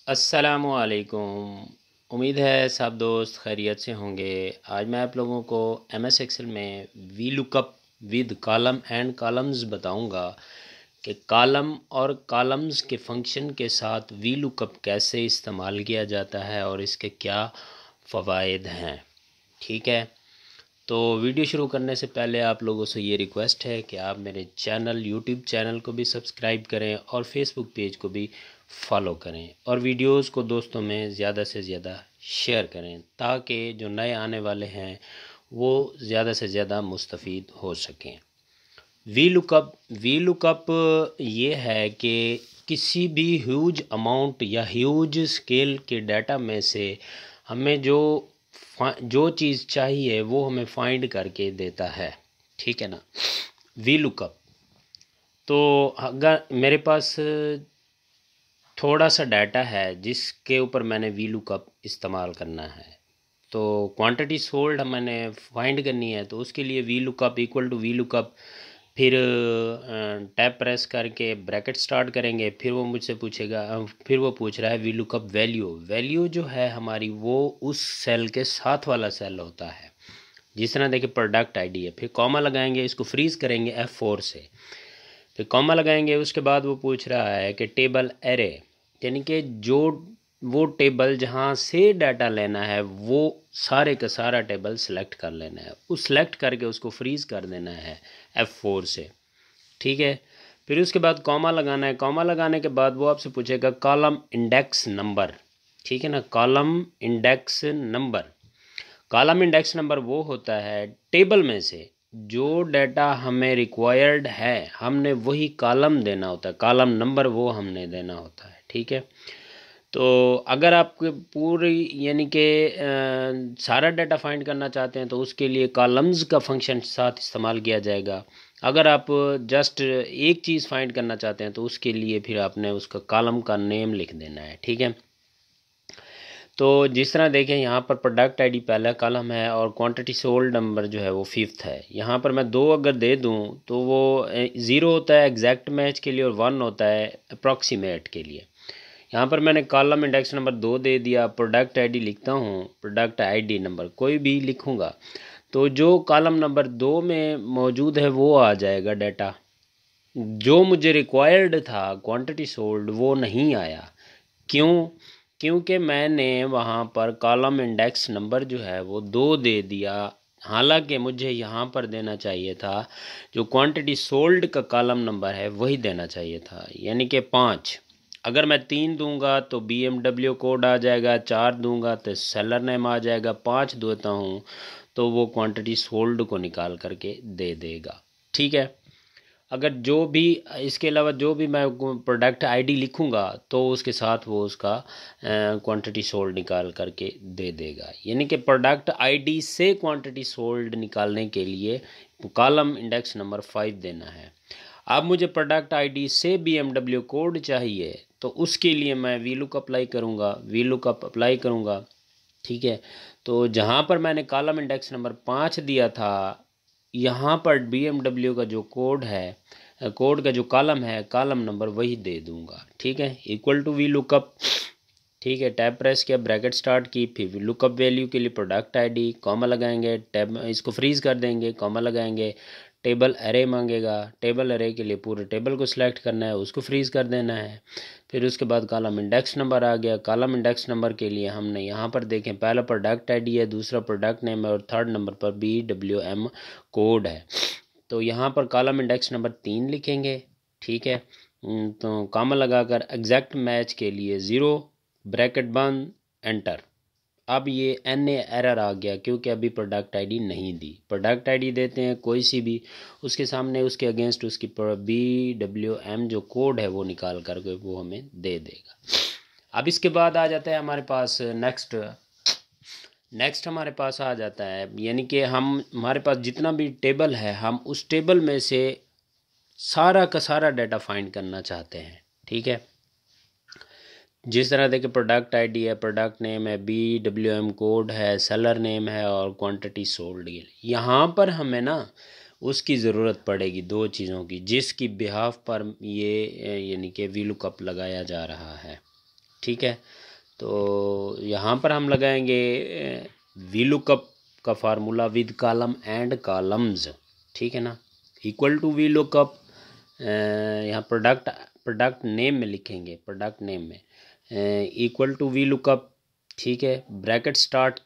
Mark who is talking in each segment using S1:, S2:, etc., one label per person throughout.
S1: अस्सलामुअलैकुम। उम्मीद है सब दोस्त खैरियत से होंगे। आज मैं आप लोगों को एमएस एक्सेल में V lookup with column and columns बताऊंगा कि कॉलम और कॉलम्स के फंक्शन के साथ वी लुकअप कैसे इस्तेमाल किया जाता है और इसके क्या फ़वाइद हैं। ठीक है, तो वीडियो शुरू करने से पहले आप लोगों से ये रिक्वेस्ट है कि आप मेरे चैनल यूट्यूब चैनल को भी सब्सक्राइब करें और फेसबुक पेज को भी फॉलो करें और वीडियोस को दोस्तों में ज़्यादा से ज़्यादा शेयर करें ताकि जो नए आने वाले हैं वो ज़्यादा से ज़्यादा मुस्तफ़ीद हो सकें। वी लुकअप ये है कि किसी भी ह्यूज अमाउंट या ह्यूज स्केल के डाटा में से हमें जो चीज़ चाहिए वो हमें फाइंड करके देता है। ठीक है ना। वी लुकअप तो अगर मेरे पास थोड़ा सा डाटा है जिसके ऊपर मैंने वी लुकअप इस्तेमाल करना है, तो क्वांटिटी सोल्ड मैंने फाइंड करनी है, तो उसके लिए V lookup equal to V lookup, फिर टैब प्रेस करके ब्रैकेट स्टार्ट करेंगे। फिर वो मुझसे पूछेगा, फिर वो पूछ रहा है वी लुकअप वैल्यू। वैल्यू जो है हमारी वो उस सेल के साथ वाला सेल होता है। जिस तरह देखिए प्रोडक्ट आईडी है, फिर कॉमा लगाएंगे, इसको फ्रीज करेंगे F4 से, फिर कॉमा लगाएंगे। उसके बाद वो पूछ रहा है कि टेबल एरे, यानी कि जो वो टेबल जहाँ से डाटा लेना है वो सारे का सारा टेबल सेलेक्ट कर लेना है। उस सेलेक्ट करके उसको फ्रीज़ कर देना है F4 से। ठीक है, फिर उसके बाद कॉमा लगाना है। कॉमा लगाने के बाद वो आपसे पूछेगा कॉलम इंडेक्स नंबर। ठीक है ना, column index number. Column index number वो होता है टेबल में से जो डाटा हमें रिक्वायर्ड है, हमने वही कॉलम देना होता है, कॉलम नंबर वो हमने देना होता है। ठीक है, तो अगर आप पूरी यानी कि सारा डाटा फाइंड करना चाहते हैं तो उसके लिए कॉलम्स का फंक्शन साथ इस्तेमाल किया जाएगा। अगर आप जस्ट एक चीज़ फाइंड करना चाहते हैं तो उसके लिए फिर आपने उसका कॉलम का नेम लिख देना है। ठीक है, तो जिस तरह देखें यहाँ पर प्रोडक्ट आईडी पहला कॉलम है और क्वांटिटी सोल्ड नंबर जो है वो फिफ्थ है। यहाँ पर मैं 2 अगर दे दूँ तो वो 0 होता है एग्जैक्ट मैच के लिए और 1 होता है अप्रॉक्सीमेट के लिए। यहाँ पर मैंने कॉलम इंडेक्स नंबर 2 दे दिया। प्रोडक्ट आईडी लिखता हूँ, प्रोडक्ट आईडी नंबर कोई भी लिखूँगा तो जो कॉलम नंबर 2 में मौजूद है वो आ जाएगा डाटा। जो मुझे रिक्वायर्ड था क्वांटिटी सोल्ड वो नहीं आया। क्यों? क्योंकि मैंने वहाँ पर कॉलम इंडेक्स नंबर जो है वो 2 दे दिया, हालांकि मुझे यहाँ पर देना चाहिए था जो क्वांटिटी सोल्ड का कॉलम नंबर है वही देना चाहिए था, यानी कि 5। अगर मैं 3 दूंगा तो BMW कोड आ जाएगा, 4 दूंगा तो सेलर नेम आ जाएगा, 5 देता हूँ तो वो क्वांटिटी सोल्ड को निकाल करके दे देगा। ठीक है, अगर जो भी इसके अलावा जो भी मैं प्रोडक्ट आईडी लिखूंगा तो उसके साथ वो उसका क्वांटिटी सोल्ड निकाल करके दे देगा, यानी कि प्रोडक्ट आईडी से क्वांटिटी सोल्ड निकालने के लिए कॉलम इंडेक्स नंबर 5 देना है। अब मुझे प्रोडक्ट आईडी से BMW कोड चाहिए तो उसके लिए मैं वी लुक अप्लाई करूँगा, वी लुक अप्लाई करूँगा। ठीक है, तो जहाँ पर मैंने कॉलम इंडेक्स नंबर 5 दिया था, यहाँ पर BMW का जो कोड है, कोड का जो कॉलम है, कॉलम नंबर वही दे दूंगा। ठीक है, इक्वल टू वी लुकअप। ठीक है, टैब प्रेस किया, ब्रैकेट स्टार्ट की, फिर लुकअप वैल्यू के लिए प्रोडक्ट आईडी, कॉमा लगाएंगे, टैब इसको फ्रीज कर देंगे, कॉमा लगाएंगे, टेबल एरे मांगेगा, टेबल एरे के लिए पूरे टेबल को सिलेक्ट करना है, उसको फ्रीज कर देना है। फिर उसके बाद कॉलम इंडेक्स नंबर आ गया। कॉलम इंडेक्स नंबर के लिए हमने यहाँ पर देखें पहला प्रोडक्ट आईडी है, दूसरा प्रोडक्ट नेम है और थर्ड नंबर पर BWM कोड है। तो यहाँ पर कॉलम इंडेक्स नंबर 3 लिखेंगे। ठीक है, तो कॉमा लगाकर एग्जैक्ट मैच के लिए 0, ब्रैकेट बंद, एंटर। अब ये NA एरर आ गया क्योंकि अभी प्रोडक्ट आईडी नहीं दी। प्रोडक्ट आईडी देते हैं कोई सी भी, उसके सामने उसके अगेंस्ट उसकी BWM जो कोड है वो निकाल करके वो हमें दे देगा। अब इसके बाद आ जाता है हमारे पास नेक्स्ट हमारे पास आ जाता है, यानी कि हमारे पास जितना भी टेबल है हम उस टेबल में से सारा का सारा डाटा फाइंड करना चाहते हैं। ठीक है, जिस तरह देखिए प्रोडक्ट आईडी है, प्रोडक्ट नेम है, BWM कोड है, सेलर नेम है और क्वांटिटी सोल्ड। यहाँ पर हमें ना उसकी ज़रूरत पड़ेगी 2 चीज़ों की जिसकी बिहाफ पर ये यानी कि वी लुकअप लगाया जा रहा है। ठीक है। तो यहाँ पर हम लगाएंगे वी लुकअप का formula with column and columns, ठीक है ना। इक्वल टू वी लुकअप, यहाँ प्रोडक्ट नेम में लिखेंगे, प्रोडक्ट नेम में इक्वल टू वी लुकअप, ठीक है। ब्रैकेट स्टार्ट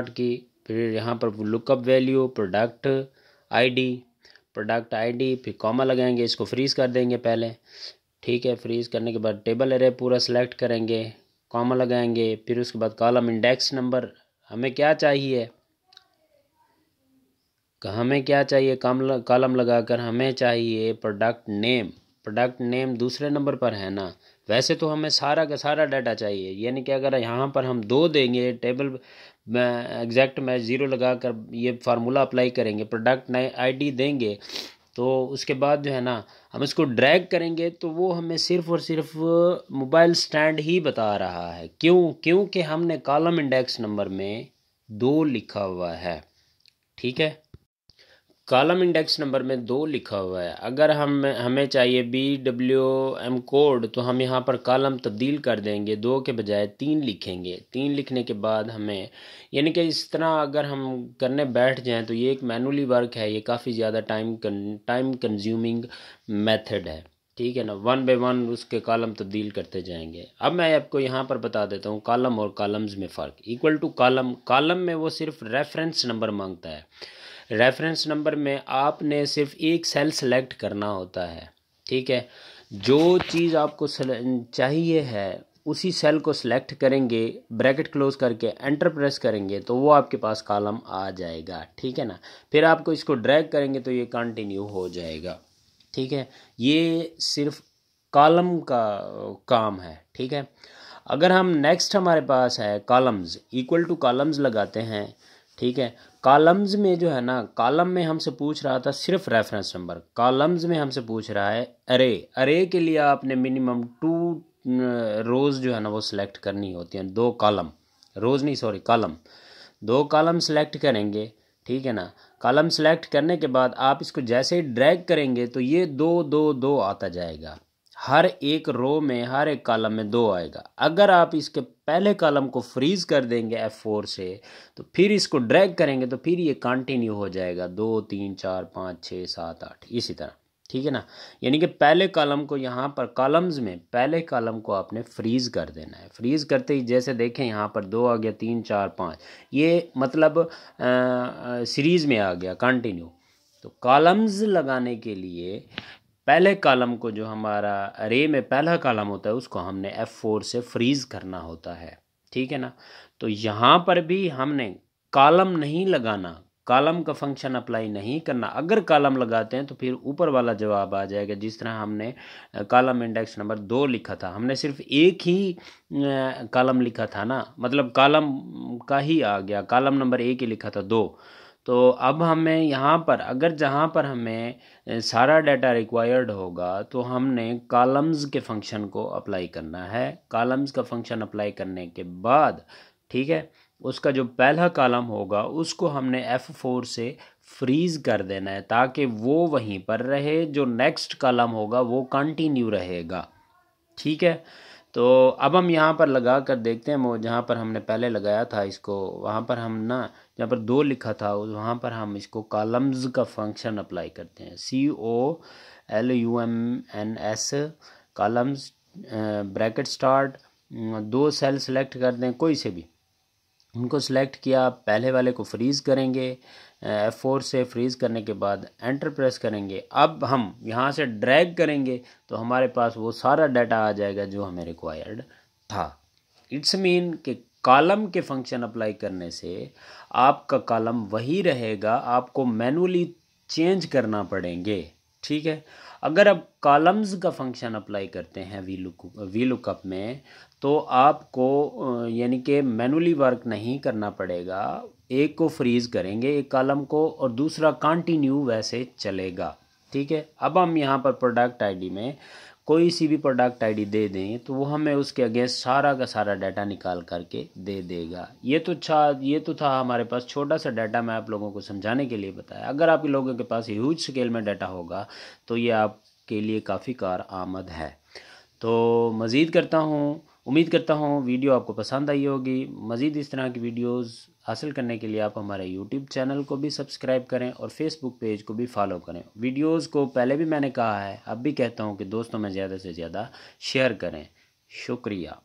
S1: की, फिर यहाँ पर लुकअप वैल्यू प्रोडक्ट आईडी, फिर कॉमा लगाएंगे, इसको फ्रीज़ कर देंगे पहले, ठीक है। फ्रीज़ करने के बाद टेबल एरे पूरा सेलेक्ट करेंगे, कॉमा लगाएंगे, फिर उसके बाद कॉलम इंडेक्स नंबर, हमें क्या चाहिए कॉलम लगाकर हमें चाहिए प्रोडक्ट नेम दूसरे नंबर पर है ना। वैसे तो हमें सारा का सारा डाटा चाहिए, यानी कि अगर यहाँ पर हम 2 देंगे टेबल में एग्जैक्ट मैच 0 लगाकर ये फार्मूला अप्लाई करेंगे, प्रोडक्ट आईडी देंगे, तो उसके बाद जो है ना हम इसको ड्रैग करेंगे तो वो हमें सिर्फ और सिर्फ मोबाइल स्टैंड ही बता रहा है। क्योंकि हमने कॉलम इंडेक्स नंबर में 2 लिखा हुआ है, ठीक है। कॉलम इंडेक्स नंबर में 2 लिखा हुआ है। अगर हमें चाहिए BWM कोड, तो हम यहाँ पर कॉलम तब्दील कर देंगे, 2 के बजाय 3 लिखेंगे। 3 लिखने के बाद हमें, यानी कि इस तरह अगर हम करने बैठ जाएं तो ये एक मैनुअली वर्क है, ये काफ़ी ज़्यादा टाइम कंज्यूमिंग मेथड है, ठीक है ना। 1 बाय 1 उसके कॉलम तब्दील करते जाएंगे। अब मैं आपको यहाँ पर बता देता हूँ कॉलम और कॉलम्स में फ़र्क। इक्वल टू कॉलम में वो सिर्फ रेफरेंस नंबर मांगता है। रेफरेंस नंबर में आपने सिर्फ एक सेल सेलेक्ट करना होता है, ठीक है। जो चीज़ आपको चाहिए है उसी सेल को सिलेक्ट करेंगे, ब्रैकेट क्लोज करके एंटर प्रेस करेंगे तो वो आपके पास कॉलम आ जाएगा, ठीक है ना। फिर आपको इसको ड्रैग करेंगे तो ये कंटिन्यू हो जाएगा, ठीक है। ये सिर्फ कॉलम का काम है, ठीक है। अगर हम नेक्स्ट हमारे पास है कॉलम्स, इक्वल टू कॉलम्स लगाते हैं, ठीक है। कॉलम्स में जो है ना, कॉलम में हमसे पूछ रहा था सिर्फ रेफरेंस नंबर, कॉलम्स में हमसे पूछ रहा है अरे के लिए आपने मिनिमम 2 रोज़ जो है ना वो सिलेक्ट करनी होती हैं, 2 कॉलम, रोज़ नहीं सॉरी कॉलम, 2 कॉलम सेलेक्ट करेंगे, ठीक है ना। कॉलम सेलेक्ट करने के बाद आप इसको जैसे ही ड्रैग करेंगे तो ये 2 2 2 आता जाएगा, हर एक रो में हर एक कॉलम में 2 आएगा। अगर आप इसके पहले कॉलम को फ्रीज कर देंगे F4 से, तो फिर इसको ड्रैग करेंगे तो फिर ये कंटिन्यू हो जाएगा 2 3 4 5 6 7 8 इसी तरह, ठीक है ना। यानी कि पहले कॉलम को, यहाँ पर कॉलम्स में पहले कॉलम को आपने फ्रीज कर देना है। फ्रीज करते ही जैसे देखें यहाँ पर 2 आ गया, 3 4 5, ये मतलब सीरीज़ में आ गया कंटिन्यू। तो कॉलम्स लगाने के लिए पहले कॉलम को, जो हमारा अरे में पहला कॉलम होता है, उसको हमने F4 से फ्रीज़ करना होता है, ठीक है ना। तो यहाँ पर भी हमने कॉलम नहीं लगाना, कॉलम का फंक्शन अप्लाई नहीं करना। अगर कॉलम लगाते हैं तो फिर ऊपर वाला जवाब आ जाएगा, जिस तरह हमने कॉलम इंडेक्स नंबर 2 लिखा था, हमने सिर्फ एक ही कॉलम लिखा था ना, मतलब कॉलम का ही आ गया, कॉलम नंबर 1 ही लिखा था 2। तो अब हमें यहाँ पर, अगर जहाँ पर हमें सारा डाटा रिक्वायर्ड होगा तो हमने कॉलम्स के फंक्शन को अप्लाई करना है। कॉलम्स का फंक्शन अप्लाई करने के बाद, ठीक है, उसका जो पहला कॉलम होगा उसको हमने F4 से फ्रीज़ कर देना है ताकि वो वहीं पर रहे, जो नेक्स्ट कॉलम होगा वो कंटिन्यू रहेगा, ठीक है। तो अब हम यहाँ पर लगा कर देखते हैं, वो जहाँ पर हमने पहले लगाया था इसको, वहाँ पर हम ना, जहाँ पर 2 लिखा था वहाँ पर हम इसको कॉलम्स का फंक्शन अप्लाई करते हैं, COLUMNS, columns, bracket start, 2 cell select कर दें कोई से भी, उनको सेलेक्ट किया, पहले वाले को फ्रीज़ करेंगे, F4 से फ्रीज़ करने के बाद एंटर प्रेस करेंगे। अब हम यहाँ से ड्रैग करेंगे तो हमारे पास वो सारा डाटा आ जाएगा जो हमें रिक्वायर्ड था। इट्स मीन कि कॉलम के फंक्शन अप्लाई करने से आपका कॉलम वही रहेगा, आपको मैनुअली चेंज करना पड़ेंगे, ठीक है। अगर आप कॉलम्स का फंक्शन अप्लाई करते हैं वी लुकअप में, तो आपको यानी कि मैनुअली वर्क नहीं करना पड़ेगा, एक को फ्रीज़ करेंगे एक कॉलम को और दूसरा कंटिन्यू वैसे चलेगा, ठीक है। अब हम यहाँ पर प्रोडक्ट आईडी में कोई सी भी प्रोडक्ट आईडी दे दें तो वो हमें उसके अगेंस्ट सारा का सारा डाटा निकाल करके दे देगा। ये तो था हमारे पास छोटा सा डाटा, मैं आप लोगों को समझाने के लिए बताया। अगर आप लोगों के पास ह्यूज स्केल में डाटा होगा तो ये आपके लिए काफ़ी कार आमद है। तो उम्मीद करता हूँ वीडियो आपको पसंद आई होगी। मज़ीद इस तरह की वीडियोस हासिल करने के लिए आप हमारे यूट्यूब चैनल को भी सब्सक्राइब करें और फेसबुक पेज को भी फॉलो करें। वीडियोस को पहले भी मैंने कहा है, अब भी कहता हूँ कि दोस्तों में ज़्यादा से ज़्यादा शेयर करें। शुक्रिया।